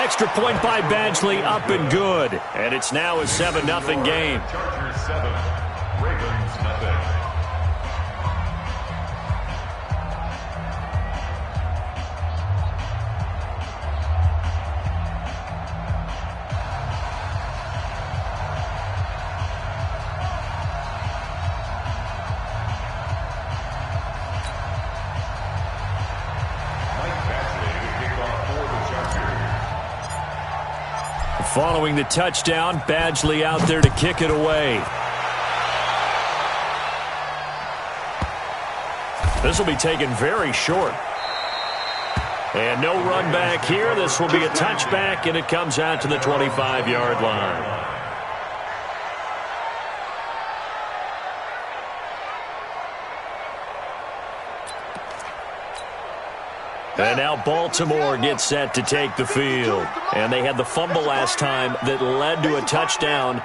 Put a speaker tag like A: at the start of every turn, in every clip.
A: Extra point by Badgley, up and good. And it's now a 7-0 game.
B: Chargers 7, Ravens nothing.
A: Following the touchdown, Badgley out there to kick it away. This will be taken very short. And no run back here. This will be a touchback, and it comes out to the 25-yard line. And now Baltimore gets set to take the field. And they had the fumble last time that led to a touchdown.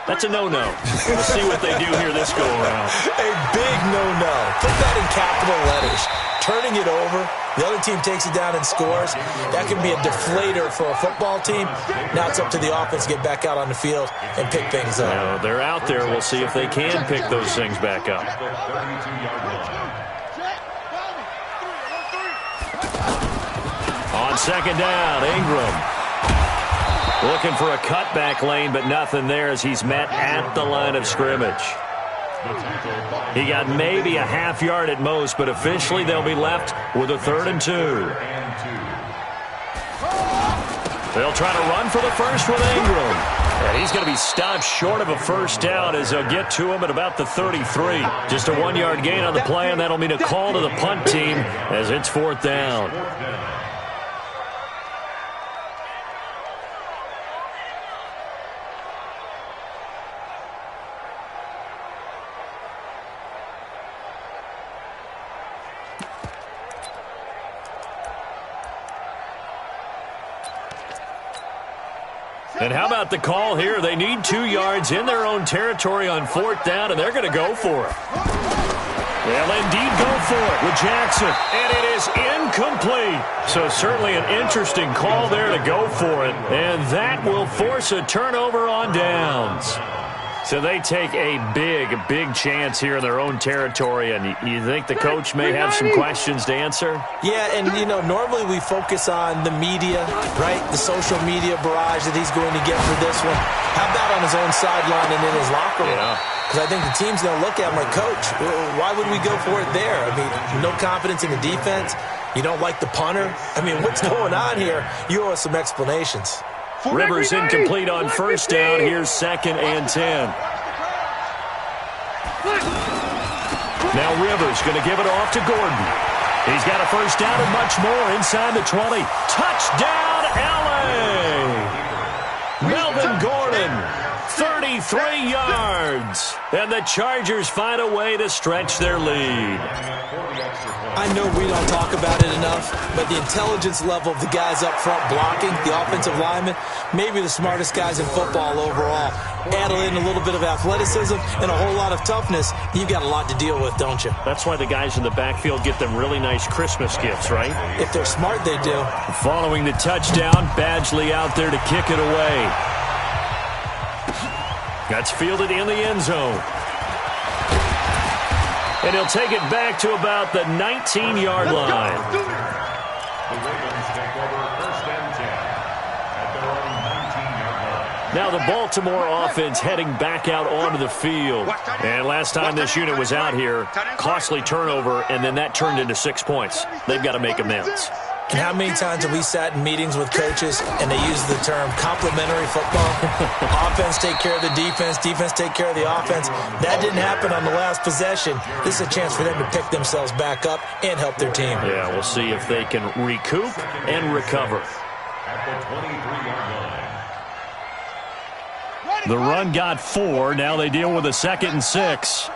A: That's a no-no. We'll see what they do here this go-around.
C: A big no-no. Put that in capital letters. Turning it over, the other team takes it down and scores. That can be a deflator for a football team. Now it's up to the offense to get back out on the field and pick things up.
A: Now, they're out there. We'll see if they can pick those things back up. On second down, Ingram. Looking for a cutback lane, but nothing there as he's met at the line of scrimmage. He got maybe a half yard at most, but officially they'll be left with a 3rd and 2. They'll try to run for the first with Ingram. And he's going to be stopped short of a first down as they'll get to him at about the 33. Just a 1-yard gain on the play, and that'll mean a call to the punt team as it's 4th down. And how about the call here? They need 2 yards in their own territory on 4th down, and they're going to go for it. They'll indeed go for it with Jackson, and it is incomplete. So certainly an interesting call there to go for it, and that will force a turnover on downs. So they take a big chance here in their own territory, and you think the coach may have some questions to answer?
C: Yeah, and, you know, normally we focus on the media, right, the social media barrage that he's going to get for this one. How about on his own sideline and in his locker room? Because I think the team's going to look at him like, Coach, why would we go for it there? I mean, no confidence in the defense. You don't like the punter. I mean, what's going on here? You owe us some explanations.
A: Rivers incomplete on 1st down. Here's 2nd and 10. Now Rivers going to give it off to Gordon. He's got a first down and much more inside the 20. Touchdown, L.A. Melvin Gordon, 33 yards. And the Chargers find a way to stretch their lead.
C: I know we don't talk about it enough, but the intelligence level of the guys up front blocking, the offensive linemen, maybe the smartest guys in football overall. Add in a little bit of athleticism and a whole lot of toughness, you've got a lot to deal with, don't you?
A: That's why the guys in the backfield get them really nice Christmas gifts, right?
C: If they're smart, they do.
A: Following the touchdown, Badgley out there to kick it away. That's fielded in the end zone. And he'll take it back to about the 19-yard line.
B: The Ravens take over 1st and 10 at their own 19-yard line.
A: Now the Baltimore offense heading back out onto the field. And last time this unit was out here, costly turnover, and then that turned into 6 points. They've got to make amends.
C: And how many times have we sat in meetings with coaches and they use the term complementary football? Offense take care of the defense, defense take care of the offense. That didn't happen on the last possession. This is a chance for them to pick themselves back up and help their team.
A: Yeah, we'll see if they can recoup and recover.
B: At the 23-yard line.
A: The run got 4. Now they deal with a 2nd and 6.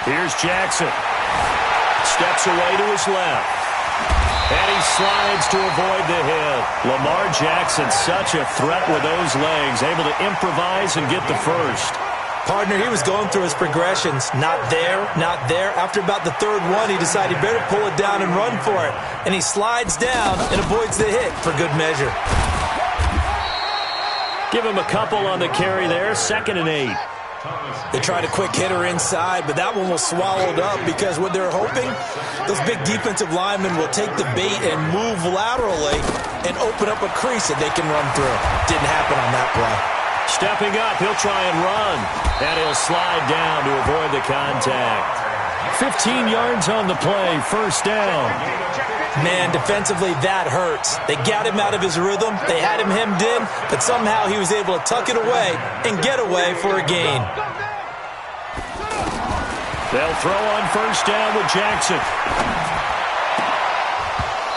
A: Here's Jackson. Steps away to his left. And he slides to avoid the hit. Lamar Jackson, such a threat with those legs, able to improvise and get the first.
C: Partner, he was going through his progressions. Not there, not there. After about the third one, he decided he better pull it down and run for it. And he slides down and avoids the hit for good measure.
A: Give him a couple on the carry there. 2nd and 8.
C: They tried a quick hitter inside, but that one was swallowed up because what they're hoping, those big defensive linemen will take the bait and move laterally and open up a crease that they can run through. Didn't happen on that play.
A: Stepping up, he'll try and run. And he'll slide down to avoid the contact. 15 yards on the play, 1st down.
C: Man, defensively, that hurts. They got him out of his rhythm. They had him hemmed in, but somehow he was able to tuck it away and get away for a gain.
A: They'll throw on 1st down with Jackson.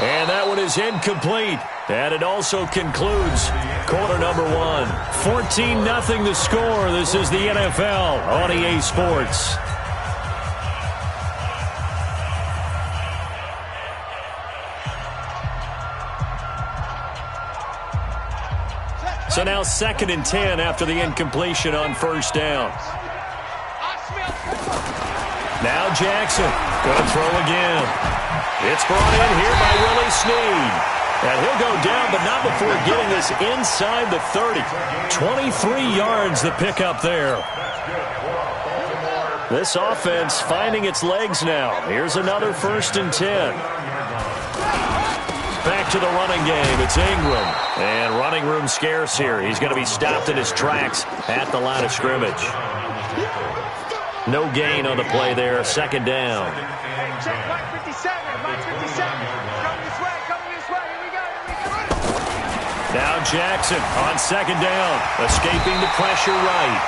A: And that one is incomplete. And it also concludes quarter number 1. 14-0 the score. This is the NFL on EA Sports. So now 2nd and 10 after the incompletion on 1st down. Now Jackson going to throw again. It's brought in here by Willie Snead. And he'll go down, but not before getting this inside the 30. 23 yards the pickup there. This offense finding its legs now. Here's another 1st and 10. Back to the running game. It's Ingram. And running room scarce here. He's going to be stopped in his tracks at the line of scrimmage. No gain on the play there. 2nd down.
D: Check Mike 57. Mike 57. Coming this way. Coming this way. Here we go. Here we go.
A: Now Jackson on 2nd down. Escaping the pressure right.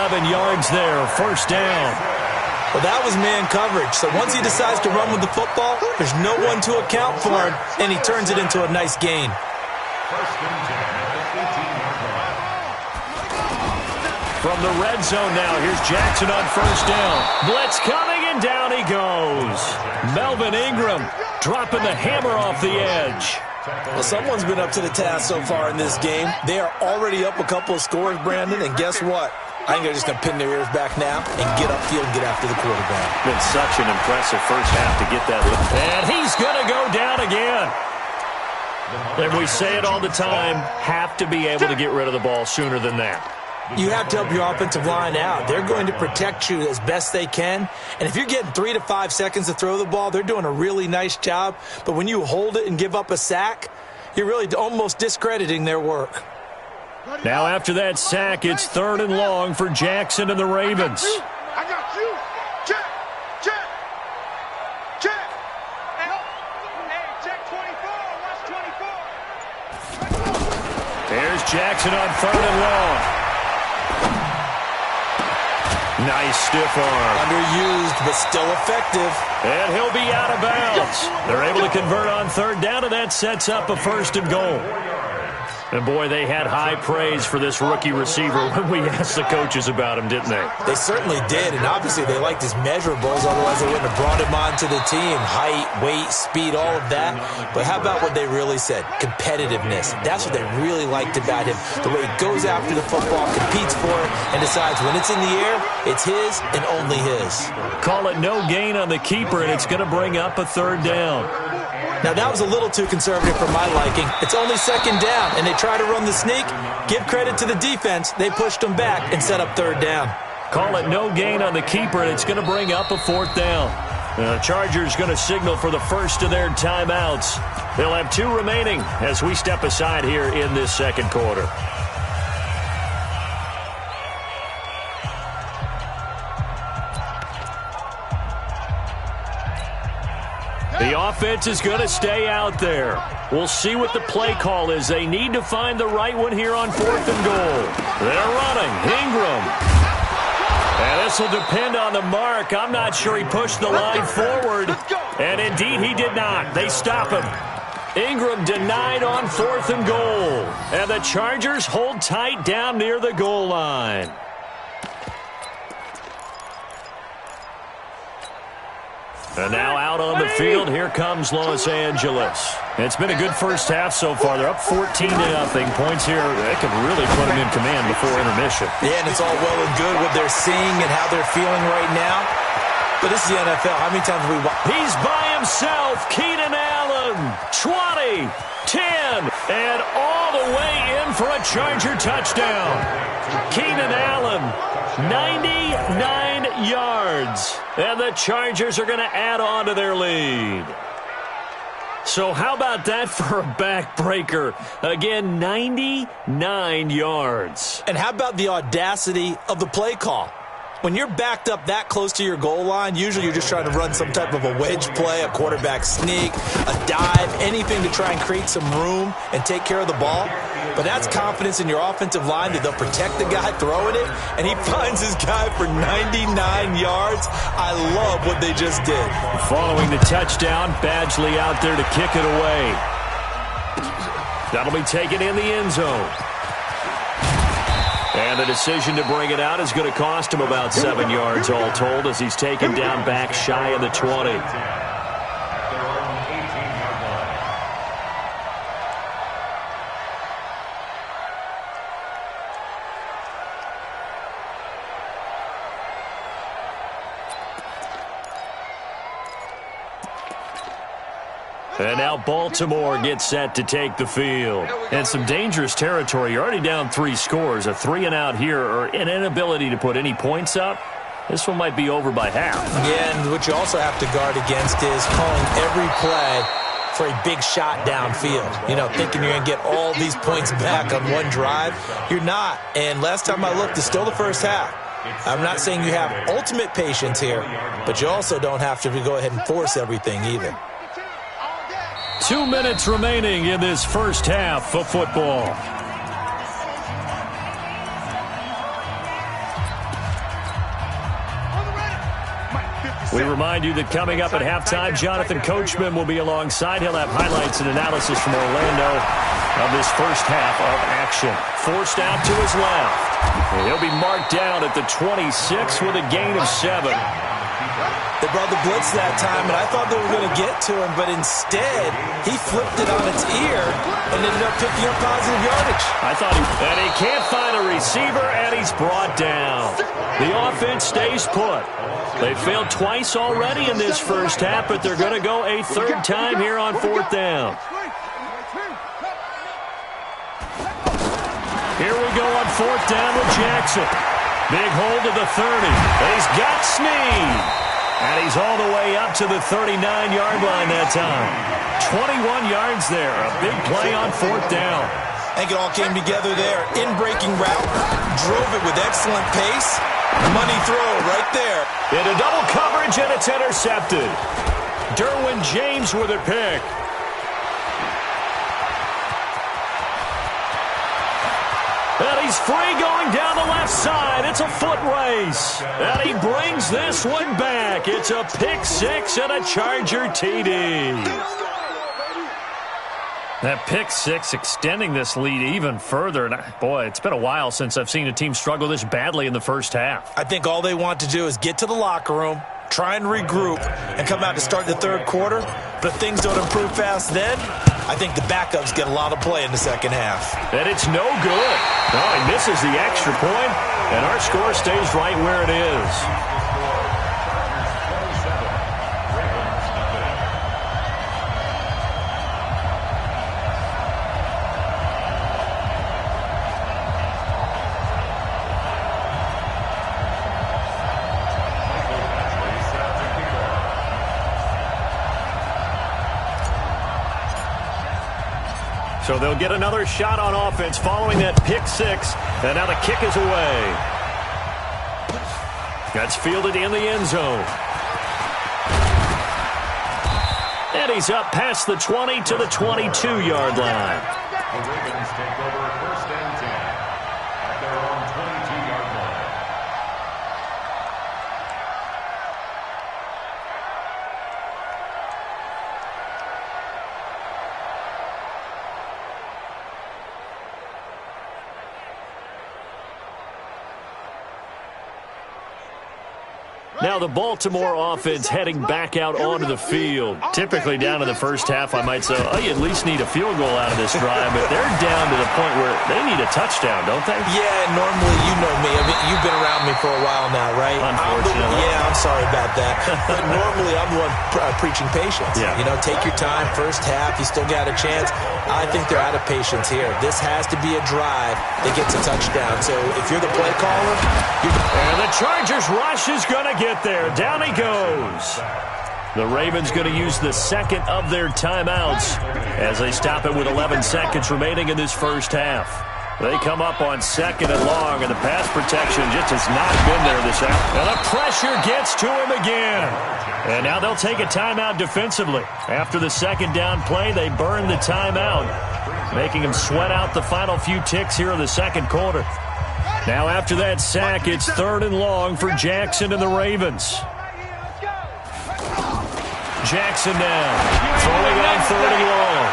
A: 11 yards there. 1st down.
C: Well, that was man coverage. So once he decides to run with the football, there's no one to account for him, and he turns it into a nice gain.
B: 1st and 10 at the 18-yard line.
A: From the red zone now, here's Jackson on 1st down. Blitz coming, and down he goes. Melvin Ingram dropping the hammer off the edge.
C: Well, someone's been up to the task so far in this game. They are already up a couple of scores, Brandon, and guess what? I think they're just going to pin their ears back now and get upfield and get after the quarterback.
A: Been such an impressive first half to get that. And he's going to go down again. And we say it all the time, have to be able to get rid of the ball sooner than that.
C: You have to help your offensive line out. They're going to protect you as best they can. And if you're getting 3 to 5 seconds to throw the ball, they're doing a really nice job. But when you hold it and give up a sack, you're really almost discrediting their work.
A: Now after that sack, it's 3rd and long for Jackson and the Ravens.
D: I got you. Check. Check. Check. Hey, check 24. Watch 24.
A: There's Jackson on 3rd and long. Nice stiff arm.
C: Underused, but still effective.
A: And he'll be out of bounds. They're able to convert on 3rd down, and that sets up a 1st and goal. And, boy, they had high praise for this rookie receiver when we asked the coaches about him, didn't they?
C: They certainly did, and obviously they liked his measurables, otherwise they wouldn't have brought him onto the team. Height, weight, speed, all of that. But how about what they really said? Competitiveness. That's what they really liked about him. The way he goes after the football, competes for it, and decides when it's in the air, it's his and only his.
A: Call it no gain on the keeper, and it's going to bring up a 3rd down.
C: Now, that was a little too conservative for my liking. It's only 2nd down, and they try to run the sneak. Give credit to the defense. They pushed them back and set up 3rd down.
A: Call it no gain on the keeper, and it's going to bring up a 4th down. The Chargers going to signal for the first of their timeouts. They'll have 2 remaining as we step aside here in this 2nd quarter. The offense is going to stay out there. We'll see what the play call is. They need to find the right one here on 4th and goal. They're running. Ingram. And this will depend on the mark. I'm not sure he pushed the line forward. And indeed, he did not. They stop him. Ingram denied on 4th and goal. And the Chargers hold tight down near the goal line. And now out on the field, here comes Los Angeles. It's been a good first half so far. They're up 14-0. Points here, they can really put them in command before intermission.
C: Yeah, and it's all well and good what they're seeing and how they're feeling right now. But this is the NFL. How many times have we watched?
A: He's by himself. Keenan Allen, 20, 10, and all the way in for a Charger touchdown. Keenan Allen, 99 yards. And the Chargers are going to add on to their lead. So how about that for a backbreaker? Again, 99 yards.
C: And how about the audacity of the play call? When you're backed up that close to your goal line, usually you're just trying to run some type of a wedge play, a quarterback sneak, a dive, anything to try and create some room and take care of the ball. But that's confidence in your offensive line that they'll protect the guy throwing it, and he finds his guy for 99 yards. I love what they just did.
A: Following the touchdown, Badgley out there to kick it away. That'll be taken in the end zone. And the decision to bring it out is going to cost him about 7 yards all told as he's taken down back shy of the 20. And now Baltimore gets set to take the field. And some dangerous territory. You're already down 3 scores. A 3 and out here, or an inability to put any points up. This one might be over by half.
C: Yeah, and what you also have to guard against is calling every play for a big shot downfield. You know, thinking you're going to get all these points back on one drive. You're not. And last time I looked, it's still the first half. I'm not saying you have ultimate patience here, but you also don't have to go ahead and force everything either.
A: 2 minutes remaining in this first half of football. We remind you that coming up at halftime, Jonathan Coachman will be alongside. He'll have highlights and analysis from Orlando of this first half of action. Forced out to his left. He'll be marked down at the 26 with a gain of 7.
C: They brought the blitz that time, and I thought they were going to get to him, but instead, he flipped it on its ear and ended up picking up positive yardage.
A: I thought he can't find a receiver, and he's brought down. The offense stays put. They failed twice already in this first half, but they're going to go a third time here on 4th down. Here we go on 4th down with Jackson. Big hold to the 30. And he's got Snead. And he's all the way up to the 39-yard line that time. 21 yards there. A big play on 4th down.
C: I think it all came together there. In-breaking route. Drove it with excellent pace. Money throw right there.
A: Into double coverage, and it's intercepted. Derwin James with a pick. And he's free going down the left side. It's a foot race. And he brings this one back. It's a pick 6 and a Charger TD. That pick 6 extending this lead even further. And boy, it's been a while since I've seen a team struggle this badly in the first half.
C: I think all they want to do is get to the locker room, try and regroup, and come out to start the third quarter. But if things don't improve fast then, I think the backups get a lot of play in the second half.
A: And it's no good. No, he misses the extra point, and our score stays right where it is. So they'll get another shot on offense following that pick 6. And now the kick is away. That's fielded in the end zone. And he's up past the 20 to the 22-yard line.
B: The Ravens take over 1st and 10 at their own 22-yard line.
A: Now the Baltimore offense heading back out onto the field. Typically down in the first half, I might say, oh, you at least need a field goal out of this drive, but they're down to the point where they need a touchdown, don't they?
C: Yeah, normally, you know me. I mean, you've been around me for a while now, right?
A: Unfortunately.
C: I'm sorry about that. But normally, I'm the one preaching patience.
A: Yeah.
C: You know, take your time, first half, you still got a chance. I think they're out of patience here. This has to be a drive that gets a touchdown. So if you're the play caller,
A: and the Chargers rush is going to get there. Down he goes. The Ravens going to use the second of their timeouts as they stop it with 11 seconds remaining in this first half. They come up on second and long, and the pass protection just has not been there this half. And the pressure gets to him again. And now they'll take a timeout defensively. After the second down play, they burn the timeout, making him sweat out the final few ticks here in the second quarter. Now after that sack, it's third and long for Jackson and the Ravens. Jackson now, throwing on third and long.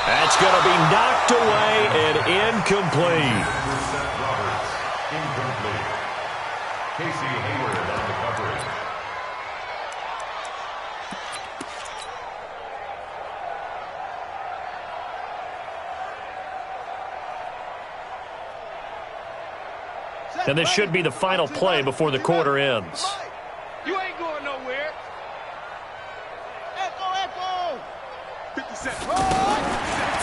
A: That's going to be knocked away and incomplete.
B: Incomplete. Casey Hayward on the coverage.
A: And this should be the final play before the quarter ends.
D: You ain't going nowhere. Echo. 50 Cent.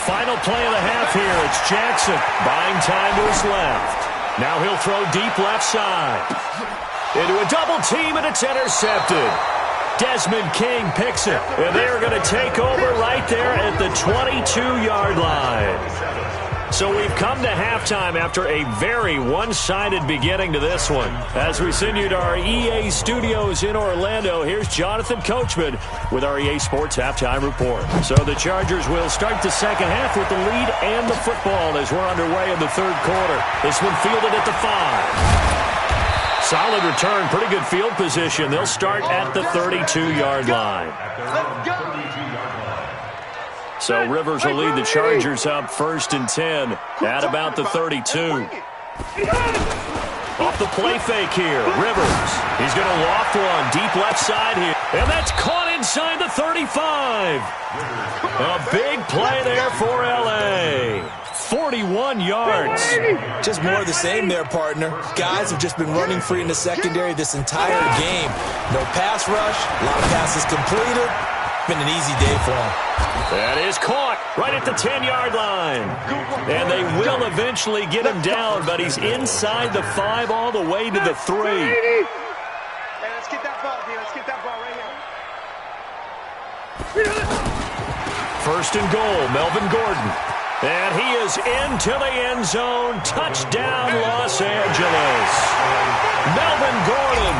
A: Final play of the half here. It's Jackson buying time to his left. Now he'll throw deep left side. Into a double team, and it's intercepted. Desmond King picks it, and they're going to take over right there at the 22-yard line. So we've come to halftime after a very one-sided beginning to this one. As we send you to our EA studios in Orlando, here's Jonathan Coachman with our EA Sports Halftime Report. So the Chargers will start the second half with the lead and the football as we're underway in the third quarter. This one fielded at the 5. Solid return, pretty good field position. They'll start at the 32-yard line. So Rivers will lead the Chargers up first and 10 at about the 32. Off the play fake here, Rivers. He's going to loft one deep left side here. And that's caught inside the 35. A big play there for L.A. 41 yards.
C: just more of the same there, partner. Guys have just been running free in the secondary this entire game. No pass rush, a lot of passes completed. Been an easy day for him.
A: That is caught right at the 10-yard line. And they will eventually get him down, but he's inside the 5 all the way to the 3.
D: Hey, let's get that ball, D. Let's get that ball right here.
A: First and goal, Melvin Gordon. And he is into the end zone. Touchdown, Los Angeles. Melvin Gordon,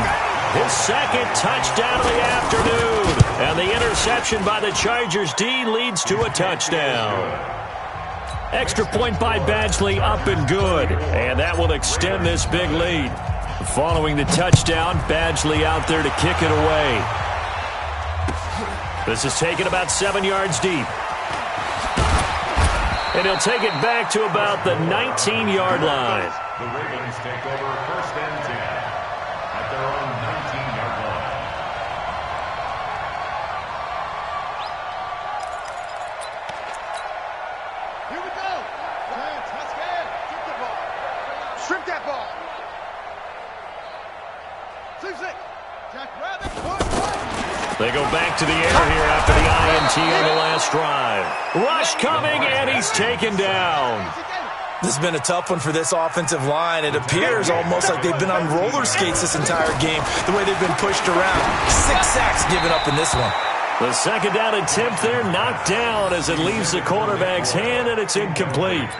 A: his second touchdown of the afternoon. And the interception by the Chargers D leads to a touchdown. Extra point by Badgley, up and good. And that will extend this big lead. Following the touchdown, Badgley out there to kick it away. This is taken about 7 yards deep. And he'll take it back to about the 19-yard line.
B: The Ravens take over first and 10 at their own 19-yard line.
D: Here we go. Let's get it. Strip the ball. Strip that ball. 6-6. Jack Rabbit.
A: They go back to the air here after the INT on the last drive. Rush coming, and he's taken down.
C: This has been a tough one for this offensive line. It appears almost like they've been on roller skates this entire game, the way they've been pushed around. 6 sacks given up in this one.
A: The second down attempt there knocked down as it leaves the quarterback's hand, and it's incomplete.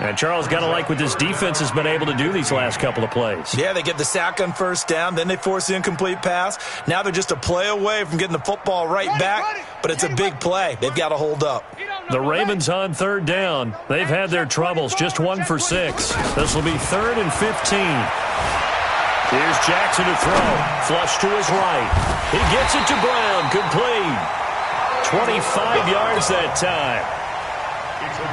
A: And Charles, got to like what this defense has been able to do these last couple of plays.
C: Yeah, they get the sack on first down, then they force the incomplete pass. Now they're just a play away from getting the football right back, but it's a big play. They've got to hold up.
A: The Ravens on third down. They've had their troubles, just 1 for 6. This will be 3rd and 15. Here's Jackson to throw. Flush to his right. He gets it to Brown. Complete. 25 yards that time.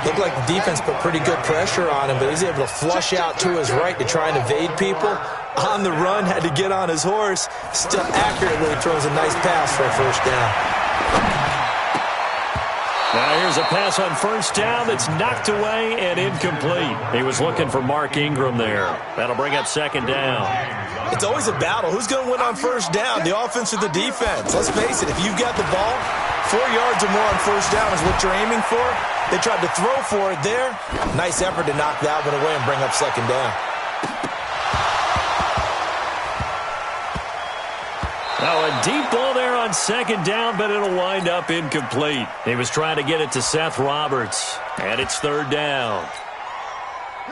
C: Looked like the defense put pretty good pressure on him, but he's able to flush out to his right to try and evade people. On the run, had to get on his horse. Still accurately throws a nice pass for a first down.
A: Now here's a pass on first down that's knocked away and incomplete. He was looking for Mark Ingram there. That'll bring up second down.
C: It's always a battle. Who's going to win on first down, the offense or the defense? Let's face it, if you've got the ball, 4 yards or more on first down is what you're aiming for. They tried to throw for it there. Nice effort to knock that one away and bring up second down.
A: Now a deep ball there on second down, but it'll wind up incomplete. He was trying to get it to Seth Roberts, and it's third down.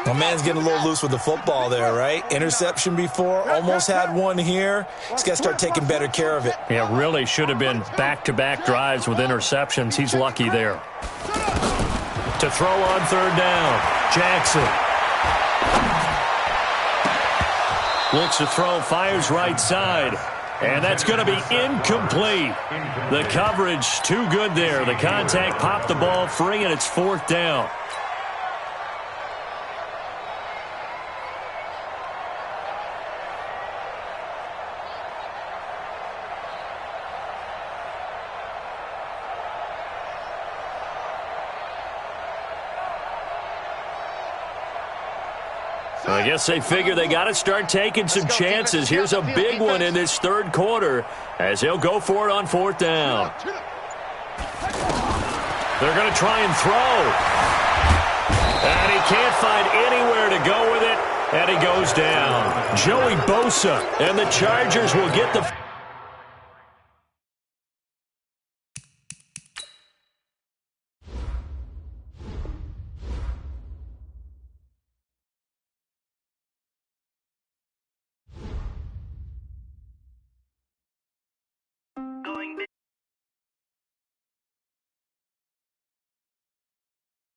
C: My man's getting a little loose with the football there, right? Interception before, almost had one here. He's got to start taking better care of it.
A: Yeah, really should have been back-to-back drives with interceptions. He's lucky there. To throw on third down, Jackson. Looks to throw, fires right side. And that's going to be incomplete. The coverage too good there. The contact popped the ball free, and it's fourth down. I guess they figure they got to start taking some chances. Here's a big one in this third quarter as they'll go for it on fourth down. They're going to try and throw. And he can't find anywhere to go with it, and he goes down. Joey Bosa and the Chargers will get the